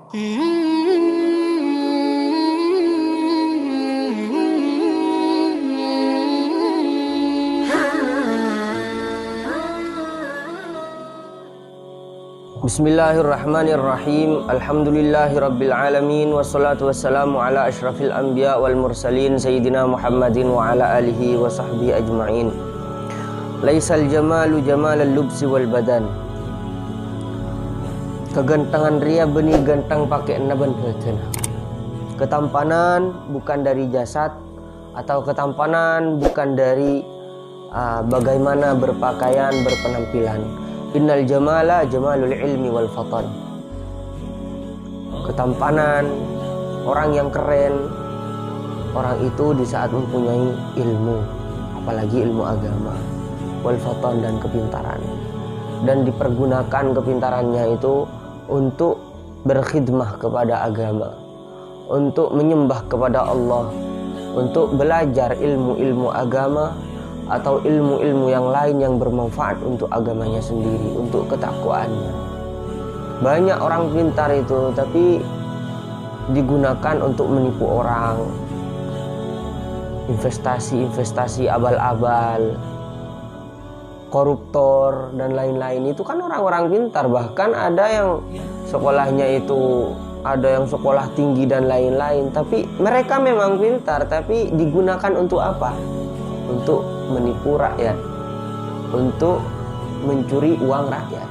Bismillahirrahmanirrahim. Alhamdulillahirabbil alamin wassalatu wassalamu ala asyrafil anbiya wal mursalin sayyidina Muhammadin wa ala alihi wa sahbihi ajma'in. Laisal jamalu jamalal lubsi wal badan. Kegantengan ria beni ganteng pakai naban badan. Ketampanan bukan dari jasad atau ketampanan bukan dari bagaimana berpakaian, berpenampilan. Innal jamala jamalul ilmi wal fatan. Ketampanan, orang yang keren, orang itu di saat mempunyai ilmu, apalagi ilmu agama, wal fatan, dan kepintaran, dan dipergunakan kepintarannya itu untuk berkhidmah kepada agama, untuk menyembah kepada Allah, untuk belajar ilmu-ilmu agama atau ilmu-ilmu yang lain yang bermanfaat untuk agamanya sendiri, untuk ketakwaannya. Banyak orang pintar itu tapi digunakan untuk menipu orang, investasi abal-abal, koruptor dan lain-lain. Itu kan orang-orang pintar. Bahkan ada yang sekolahnya itu ada yang sekolah tinggi dan lain-lain, tapi mereka memang pintar, tapi digunakan untuk apa? Untuk menipu rakyat, untuk mencuri uang rakyat.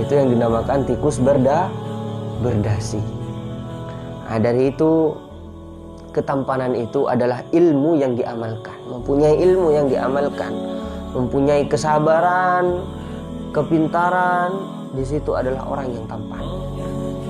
Itu yang dinamakan tikus berdasi. Nah, dari itu ketampanan itu adalah ilmu yang diamalkan, mempunyai ilmu yang diamalkan, mempunyai kesabaran, kepintaran, di situ adalah orang yang tampan.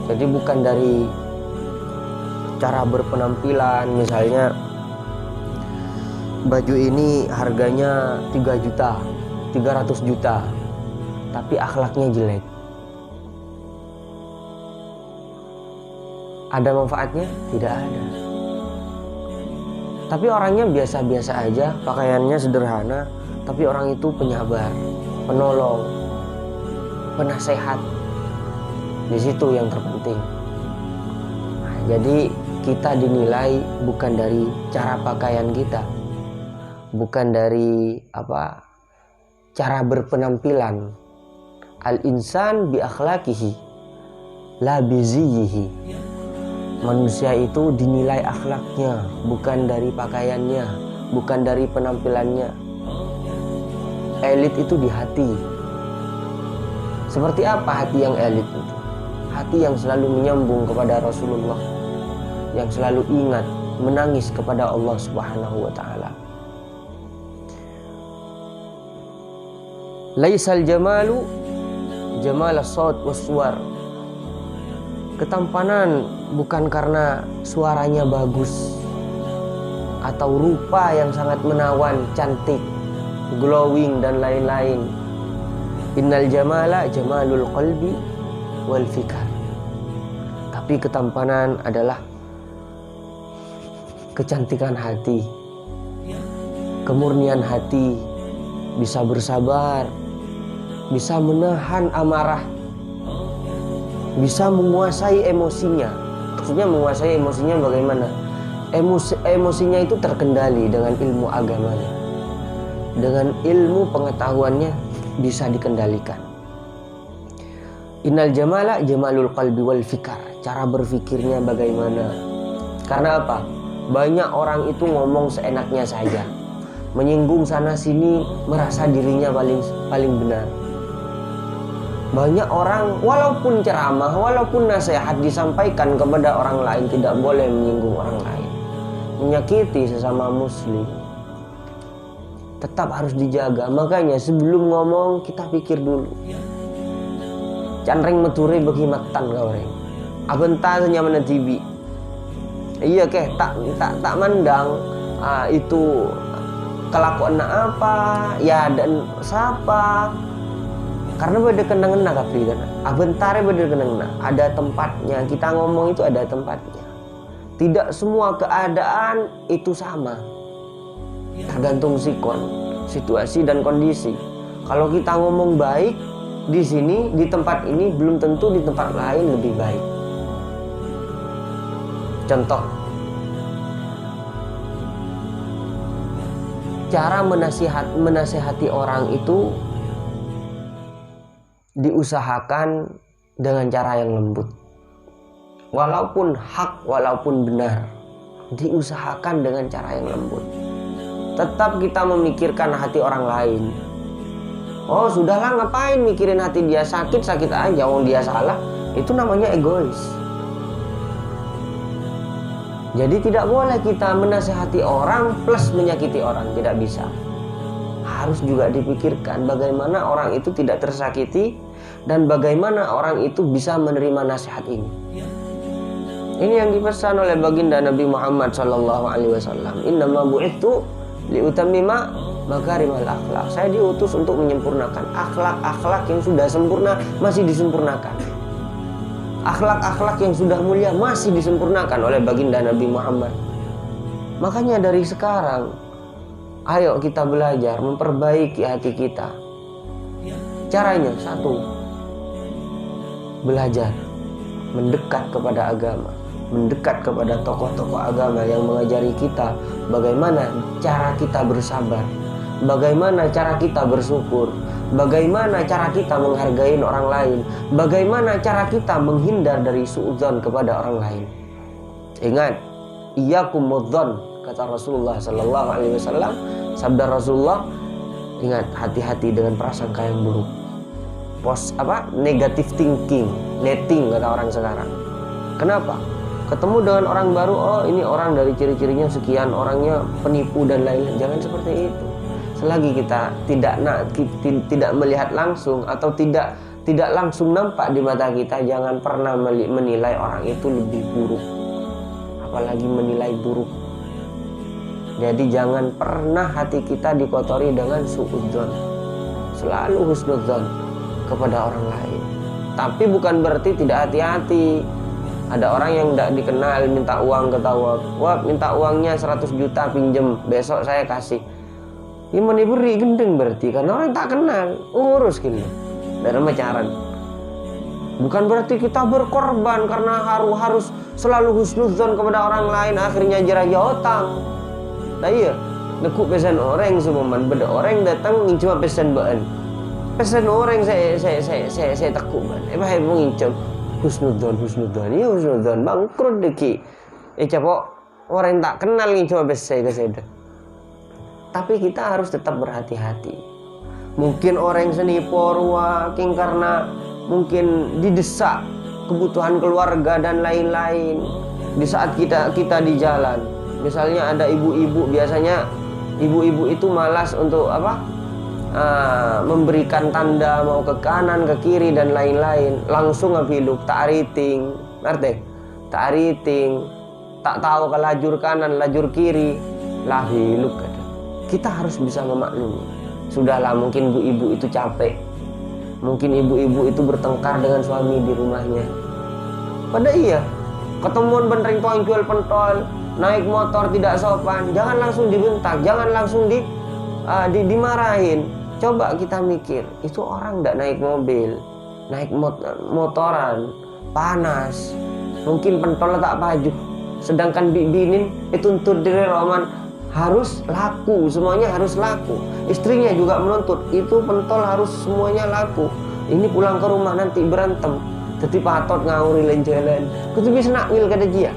Jadi bukan dari cara berpenampilan, misalnya baju ini harganya 3 juta, 300 juta, tapi akhlaknya jelek. Ada manfaatnya? Tidak ada. Tapi orangnya biasa-biasa aja, pakaiannya sederhana, tapi orang itu penyabar, penolong, penasehat. Di situ yang terpenting. Nah, jadi kita dinilai bukan dari cara pakaian kita, bukan dari cara berpenampilan. Al-insan bi akhlaqihi la bi ziyyihi. Manusia itu dinilai akhlaknya, bukan dari pakaiannya, bukan dari penampilannya. Elit itu di hati. Seperti apa hati yang elit itu? Hati yang selalu menyambung kepada Rasulullah, yang selalu ingat, menangis kepada Allah Subhanahu wa ta'ala. Laisal jamalu jamalas saut wassuar. Ketampanan bukan karena suaranya bagus atau rupa yang sangat menawan, cantik, glowing dan lain-lain. Innal jamala jamalul qalbi wal fikar. Tapi ketampanan adalah kecantikan hati, kemurnian hati, bisa bersabar, bisa menahan amarah, bisa menguasai emosinya. Maksudnya menguasai emosinya bagaimana? Emosinya itu terkendali dengan ilmu agamanya, dengan ilmu pengetahuannya bisa dikendalikan. Innal jamala jamalul qalbi wal fikar. Cara berfikirnya bagaimana? Karena apa? Banyak orang itu ngomong seenaknya saja, menyinggung sana sini, merasa dirinya paling benar. Banyak orang walaupun ceramah, walaupun nasihat disampaikan kepada orang lain, tidak boleh menyinggung orang lain, menyakiti sesama muslim. Tetap harus dijaga. Makanya sebelum ngomong kita pikir dulu. Canreng meturi berkhidmatan kau reng. Abentar nyaman TV. Iya keh tak mandang itu kelakuan apa ya dan siapa. Karena beda kendang-kendang kapri kan. Abentare beda kendang-kendang. Ada tempatnya. Kita ngomong itu ada tempatnya. Tidak semua keadaan itu sama. Tergantung sikon, situasi dan kondisi. Kalau kita ngomong baik, di sini, di tempat ini belum tentu di tempat lain lebih baik. Contoh, cara menasihati orang itu diusahakan dengan cara yang lembut. Walaupun hak, walaupun benar, diusahakan dengan cara yang lembut. Tetap kita memikirkan hati orang lain. Oh sudahlah, ngapain mikirin hati dia, sakit aja, wong dia salah. Itu namanya egois. Jadi tidak boleh kita menasihati orang plus menyakiti orang, tidak bisa. Harus juga dipikirkan bagaimana orang itu tidak tersakiti dan bagaimana orang itu bisa menerima nasihat ini. Ini yang dipesan oleh baginda Nabi Muhammad SAW. Innama bu'ithu liutammima makarimal akhlak. Saya diutus untuk menyempurnakan akhlak-akhlak yang sudah sempurna, masih disempurnakan. Akhlak-akhlak yang sudah mulia masih disempurnakan oleh baginda Nabi Muhammad. Makanya dari sekarang, ayo kita belajar memperbaiki hati kita. Caranya satu, belajar mendekat kepada agama, mendekat kepada tokoh-tokoh agama yang mengajari kita bagaimana cara kita bersabar, bagaimana cara kita bersyukur, bagaimana cara kita menghargai orang lain, bagaimana cara kita menghindar dari suudzon kepada orang lain. Ingat, iyyakum wadzon, kata Rasulullah sallallahu alaihi wasallam, sabda Rasulullah, ingat, hati-hati dengan prasangka yang buruk. Negative thinking, netting kata orang sekarang. Kenapa? Ketemu dengan orang baru, oh ini orang dari ciri-cirinya sekian, orangnya penipu dan lain-lain. Jangan seperti itu. Selagi kita tidak melihat langsung atau tidak langsung nampak di mata kita, jangan pernah menilai orang itu lebih buruk, apalagi menilai buruk. Jadi jangan pernah hati kita dikotori dengan suudzon. Selalu husnudzon kepada orang lain. Tapi bukan berarti tidak hati-hati. Ada orang yang tidak dikenal minta uang ke tawab. Wah, minta uangnya 100 juta pinjem, besok saya kasih. Iman beri gendeng berarti karena orang tak kenal, urus gitu. Dalam pacaran. Bukan berarti kita berkorban karena harus selalu husnudzon kepada orang lain, akhirnya jeraja otang. Nah iya, nekuk pesan orang semuman, beda orang datang cuma pesan baan. Pesan orang saya takut ban. Bahaya mengincam husnudzon. Iya husnudzon bangkrut deki. Capok orang tak kenal ini cuma pesan saya. Tapi kita harus tetap berhati-hati. Mungkin orang senipo ruaking karena mungkin didesak kebutuhan keluarga dan lain-lain. Di saat kita di jalan, misalnya ada ibu-ibu, biasanya ibu-ibu itu malas untuk memberikan tanda mau ke kanan, ke kiri dan lain-lain. Langsung ngapiluk, tak riting, ngerti? Tak riting, tak tahu ke lajur kanan, lajur kiri, lah hiluk. Kita harus bisa memaklumi. Sudahlah, mungkin ibu-ibu itu capek, mungkin ibu-ibu itu bertengkar dengan suami di rumahnya. Padahal iya, ketemuan benteng toang jual pentol, naik motor tidak sopan, jangan langsung dibentak, jangan langsung dimarahin. Coba kita mikir, itu orang tidak naik mobil, naik motoran, panas, mungkin pentol tak paju. Sedangkan binin itu untuk diri Roman harus laku, semuanya harus laku. Istrinya juga menuntut, itu pentol harus semuanya laku. Ini pulang ke rumah nanti berantem, jadi patot ngawuri lenjalan. Kutu bisa nakwil kada dia.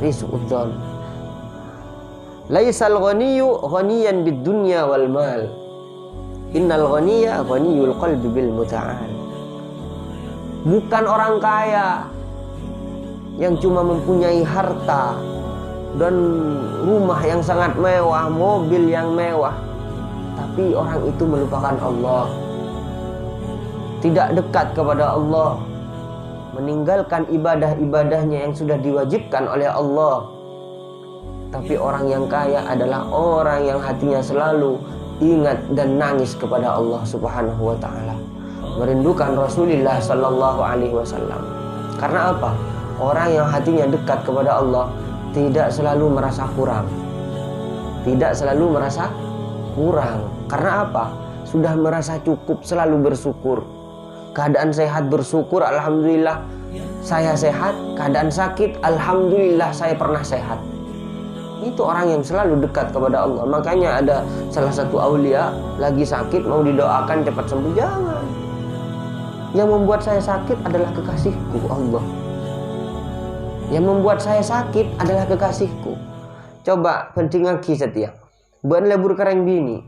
Jadi suudzon. Laisal ghaniyyu ghaniyan bid dunya wal mal. Innal ghaniyya ghaniyul qalbi bil muta'al. Bukan orang kaya yang cuma mempunyai harta dan rumah yang sangat mewah, mobil yang mewah, tapi orang itu melupakan Allah, tidak dekat kepada Allah, meninggalkan ibadah-ibadahnya yang sudah diwajibkan oleh Allah. Tapi orang yang kaya adalah orang yang hatinya selalu ingat dan nangis kepada Allah Subhanahu wa ta'ala, merindukan Rasulullah sallallahu alaihi wasallam. Karena apa? Orang yang hatinya dekat kepada Allah tidak selalu merasa kurang. Tidak selalu merasa kurang. Karena apa? sudah merasa cukup, selalu bersyukur. Keadaan sehat bersyukur, alhamdulillah saya sehat. Keadaan sakit, alhamdulillah saya pernah sehat. Itu orang yang selalu dekat kepada Allah. Makanya ada salah satu aulia lagi sakit, mau didoakan cepat sembuh, jangan. Yang membuat saya sakit adalah kekasihku, Allah. Yang membuat saya sakit adalah kekasihku. Coba penting lagi setia. Buat lebur kereng bini,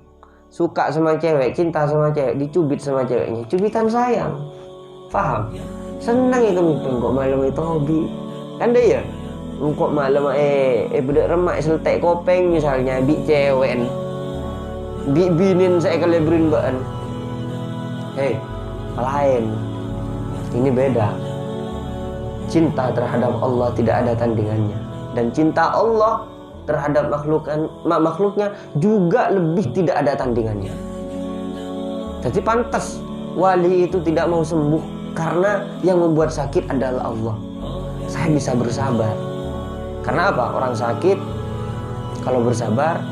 suka sama cewek, cinta sama cewek, dicubit sama ceweknya, cubitan sayang. Paham? Senang ya kami kok malam itu hobi. Kan deh ya? Kok malam budak remak seltek kopeng misalnya, bi cewek, bi binin saya kelebrin baan. Hei, lain. Ini beda. Cinta terhadap Allah tidak ada tandingannya, dan cinta Allah terhadap makhluknya juga lebih tidak ada tandingannya. Jadi pantas wali itu tidak mau sembuh karena yang membuat sakit adalah Allah. Saya bisa bersabar. Karena apa? Orang sakit kalau bersabar,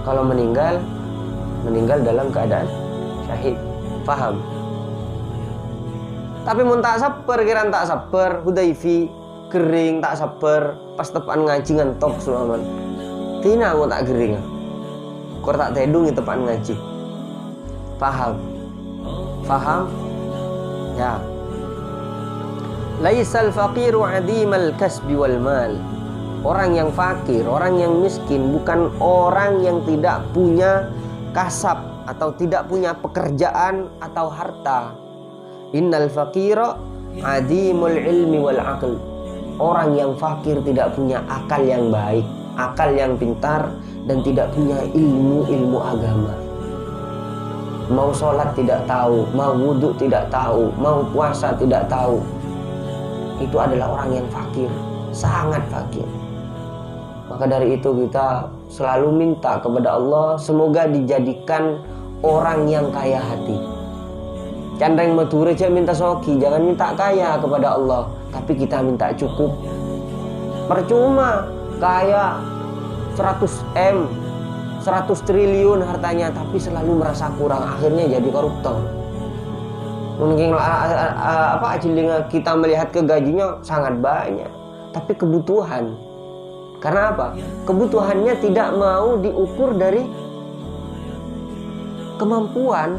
kalau meninggal dalam keadaan syahid. Paham? Tapi mun tak sabar, kiran tak sabar, Hudayfi kering tak sabar, pas tepan ngaji ngantok suaman. Tina mau tak kering. Kor tak tedung itu tepan ngaji. Paham? Paham? Ya. Laisal faqiru adimal kasbi wal mal. Orang yang fakir, orang yang miskin bukan orang yang tidak punya kasab atau tidak punya pekerjaan atau harta. Innal faqira adimul ilmi wal aql. Orang yang fakir tidak punya akal yang baik, akal yang pintar, dan tidak punya ilmu agama. Mau sholat tidak tahu, mau wudhu tidak tahu, mau puasa tidak tahu. Itu adalah orang yang fakir, sangat fakir. Maka dari itu kita selalu minta kepada Allah, semoga dijadikan orang yang kaya hati. Candang mature aja minta soki, jangan minta kaya kepada Allah, tapi kita minta cukup. Percuma kaya 100 M, 100 triliun hartanya, tapi selalu merasa kurang, akhirnya jadi koruptor. Mungkin kita melihat ke gajinya sangat banyak, tapi kebutuhan. Karena apa? Kebutuhannya tidak mau diukur dari kemampuan.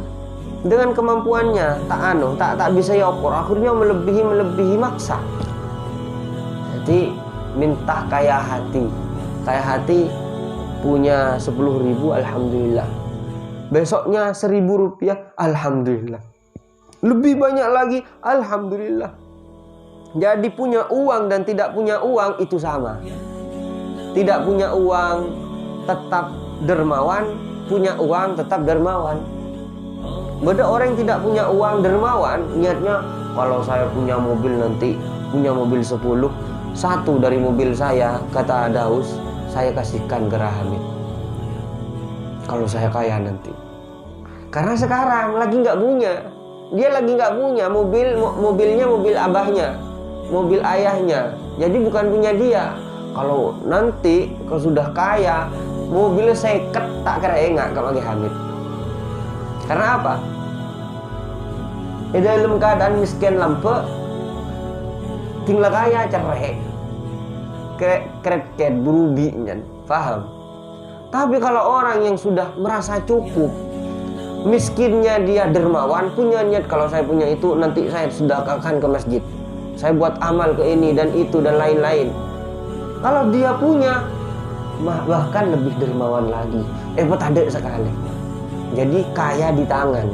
Dengan kemampuannya tak bisa diukur, akhirnya melebihi maksa. Jadi minta kaya hati. Kaya hati punya 10.000, alhamdulillah. Besoknya 1.000 rupiah, alhamdulillah. Lebih banyak lagi, alhamdulillah. Jadi punya uang dan tidak punya uang itu sama. Tidak punya uang tetap dermawan, punya uang tetap dermawan. Beda orang yang tidak punya uang dermawan, niatnya kalau saya punya mobil nanti, punya mobil 10, satu dari mobil saya, kata Daus, saya kasihkan ke Rahamid kalau saya kaya nanti. Karena sekarang lagi nggak punya, dia lagi nggak punya mobilnya mobil abahnya, mobil ayahnya, jadi bukan punya dia. Kalau nanti kalau sudah kaya, mobilnya seket tak kira enggak ke Hamid. Karena apa? Dalam keadaan miskin lampe, tinggal kaya cerai, keret berubi, paham? Tapi kalau orang yang sudah merasa cukup, miskinnya dia dermawan, punya niat kalau saya punya itu nanti saya sedekahkan ke masjid, saya buat amal ke ini dan itu dan lain-lain. Kalau dia punya, bahkan lebih dermawan lagi. Ada sekali. Jadi kaya di tangan,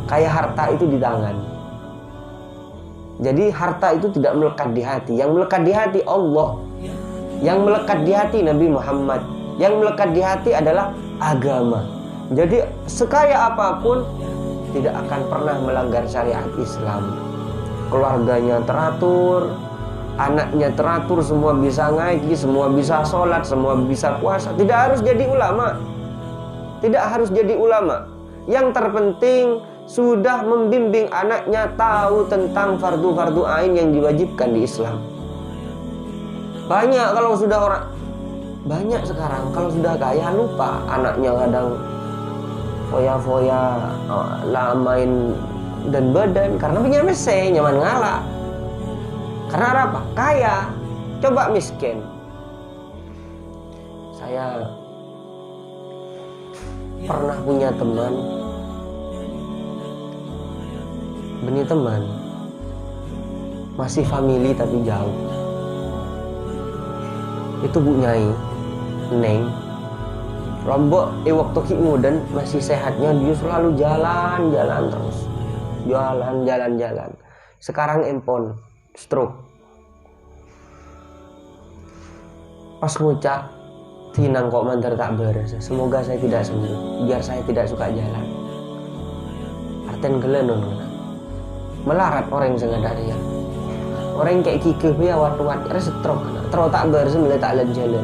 kaya harta itu di tangan. Jadi harta itu tidak melekat di hati. Yang melekat di hati Allah. Yang melekat di hati Nabi Muhammad. Yang melekat di hati adalah agama. Jadi sekaya apapun tidak akan pernah melanggar syariat Islam. Keluarganya teratur, anaknya teratur, semua bisa ngaji, semua bisa sholat, semua bisa puasa. Tidak harus jadi ulama. Tidak harus jadi ulama. Yang terpenting sudah membimbing anaknya tahu tentang fardu-fardu ain yang diwajibkan di Islam. Banyak sekarang kalau sudah kaya lupa anaknya kadang foya-foya lah main dan badan karena punya mesin nyaman ngalah. Karena apa? Kaya. Coba miskin. Saya pernah punya teman, masih family tapi jauh. Itu Bu Nyai Neng Lombok waktu ki mudan masih sehatnya dia selalu jalan-jalan terus. Jalan. Sekarang empon stroke. Pas ngucap tinang kok mantar tak beres. Semoga saya tidak sembuh. Biar saya tidak suka jalan. Arten gelenon melarat orang sengadari ya. Orang kayak kikeh ya wat-wat stroke. Terus tak beres mulai tak jalan.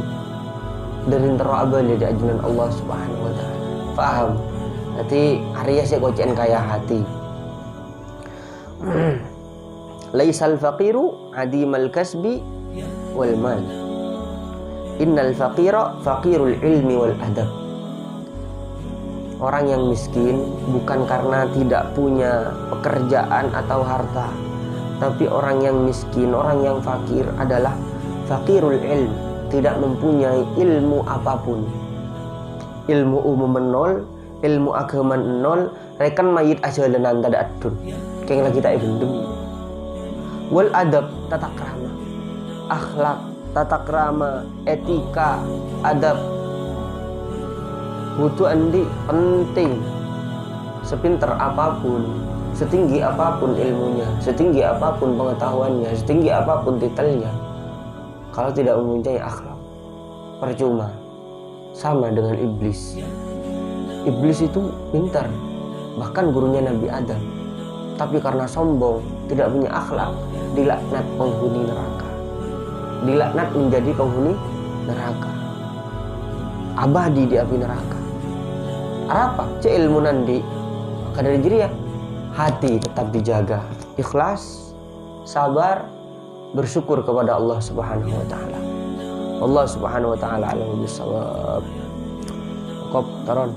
Dari terabal di ajunan Allah Subhanahu wa taala. Faham? Nanti Arya saya kocen kaya hati. Laisal faqiru adimal kasbi wal mal. Innal faqira faqirul ilmi wal adab. Orang yang miskin bukan karena tidak punya pekerjaan atau harta, tapi orang yang miskin, orang yang fakir adalah faqirul ilm, tidak mempunyai ilmu apapun. Ilmu umum nol, ilmu agama nol, rekan mayit aja lenan tada adun. Kayak lagi tak ibendem. Wal adab, tata krama, akhlak, tata krama, etika, adab. Butuh andi penting. Sepinter apapun, setinggi apapun ilmunya, setinggi apapun pengetahuannya, setinggi apapun titelnya, kalau tidak mempunyai akhlak, percuma. Sama dengan iblis. Iblis itu pintar, bahkan gurunya Nabi Adam. Tapi karena sombong, tidak punya akhlak, dilaknat penghuni neraka. Dilaknat menjadi penghuni neraka, abadi di api neraka. Apa? Ilmu nanti. Maka dari diri ya, hati tetap dijaga, ikhlas, sabar, bersyukur kepada Allah Subhanahu wa taala. Allah Subhanahu wa taala alam bisawab. Kop taron.